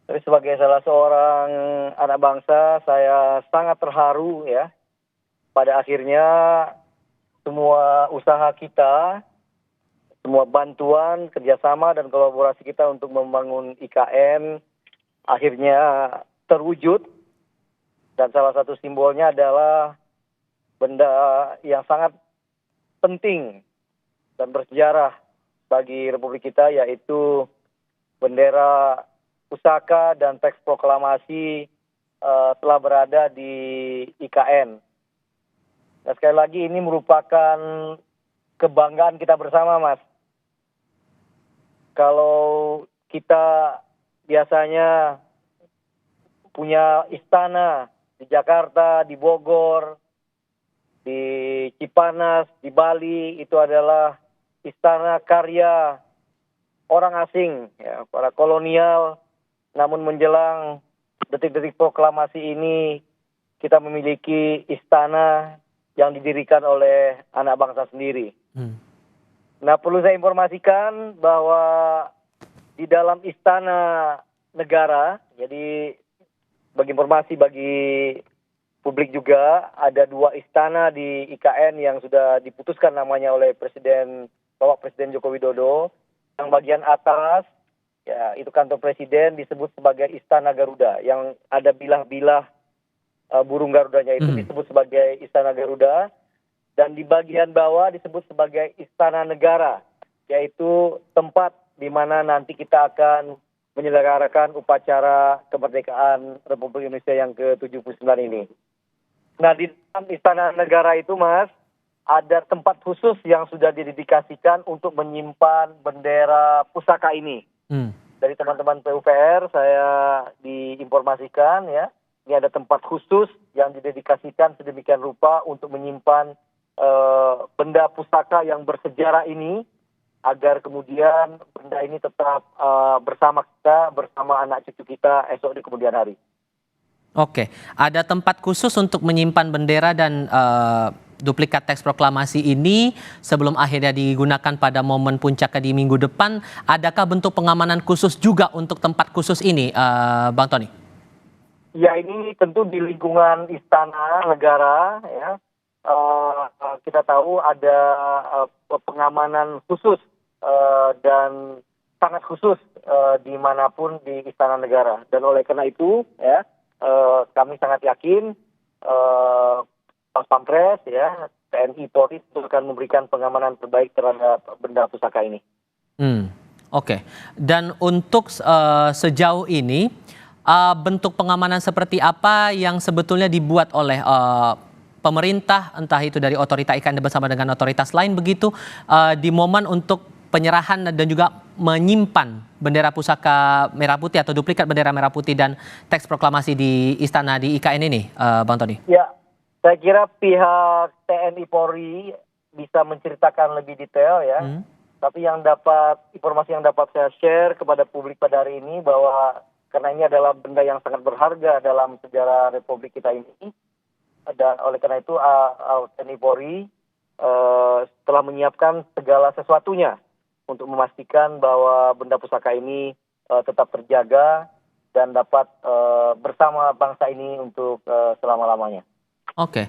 Tapi sebagai salah seorang anak bangsa, saya sangat terharu ya. Pada akhirnya semua usaha kita, semua bantuan, kerjasama dan kolaborasi kita untuk membangun IKN akhirnya terwujud. Dan salah satu simbolnya adalah benda yang sangat penting dan bersejarah bagi Republik kita, yaitu bendera pusaka dan teks proklamasi telah berada di IKN. Dan sekali lagi ini merupakan kebanggaan kita bersama, Mas. Kalau kita biasanya punya istana di Jakarta, di Bogor, di Cipanas, di Bali, itu adalah istana karya orang asing, ya, para kolonial. Namun menjelang detik-detik proklamasi ini, kita memiliki istana yang didirikan oleh anak bangsa sendiri. Nah, perlu saya informasikan bahwa di dalam istana negara, jadi bagi informasi bagi publik juga, ada 2 istana di IKN yang sudah diputuskan namanya oleh Bapak Presiden Joko Widodo. Yang bagian atas, ya itu kantor presiden, disebut sebagai Istana Garuda. Yang ada bilah-bilah burung Garudanya itu disebut sebagai Istana Garuda. Dan di bagian bawah disebut sebagai Istana Negara, yaitu tempat di mana nanti kita akan menyelenggarakan upacara kemerdekaan Republik Indonesia yang ke-79 ini. Nah, di dalam Istana Negara itu, Mas, ada tempat khusus yang sudah didedikasikan untuk menyimpan bendera pusaka ini. Dari teman-teman PUPR saya diinformasikan ya, ini ada tempat khusus yang didedikasikan sedemikian rupa untuk menyimpan benda pusaka yang bersejarah ini, agar kemudian benda ini tetap bersama kita, bersama anak cucu kita esok di kemudian hari. Oke, ada tempat khusus untuk menyimpan bendera dan duplikat teks proklamasi ini sebelum akhirnya digunakan pada momen puncaknya di minggu depan. Adakah bentuk pengamanan khusus juga untuk tempat khusus ini, Bang Tony? Ya, ini tentu di lingkungan Istana Negara ya. Kita tahu ada pengamanan khusus dan sangat khusus dimanapun di Istana Negara. Dan oleh karena itu ya, kami sangat yakin Pas Pampres ya, TNI Polri itu akan memberikan pengamanan terbaik terhadap benda pusaka ini. Oke. Dan untuk sejauh ini bentuk pengamanan seperti apa yang sebetulnya dibuat oleh pemerintah, entah itu dari otorita IKN bersama dengan otoritas lain begitu, di momen untuk penyerahan dan juga menyimpan bendera pusaka merah putih atau duplikat bendera merah putih dan teks proklamasi di istana di IKN ini, Bang Tony? Ya, saya kira pihak TNI Polri bisa menceritakan lebih detail ya. Tapi informasi yang dapat saya share kepada publik pada hari ini, bahwa karena ini adalah benda yang sangat berharga dalam sejarah Republik kita ini, dan oleh karena itu TNI Polri telah menyiapkan segala sesuatunya untuk memastikan bahwa benda pusaka ini tetap terjaga dan dapat bersama bangsa ini untuk selama-lamanya. Oke.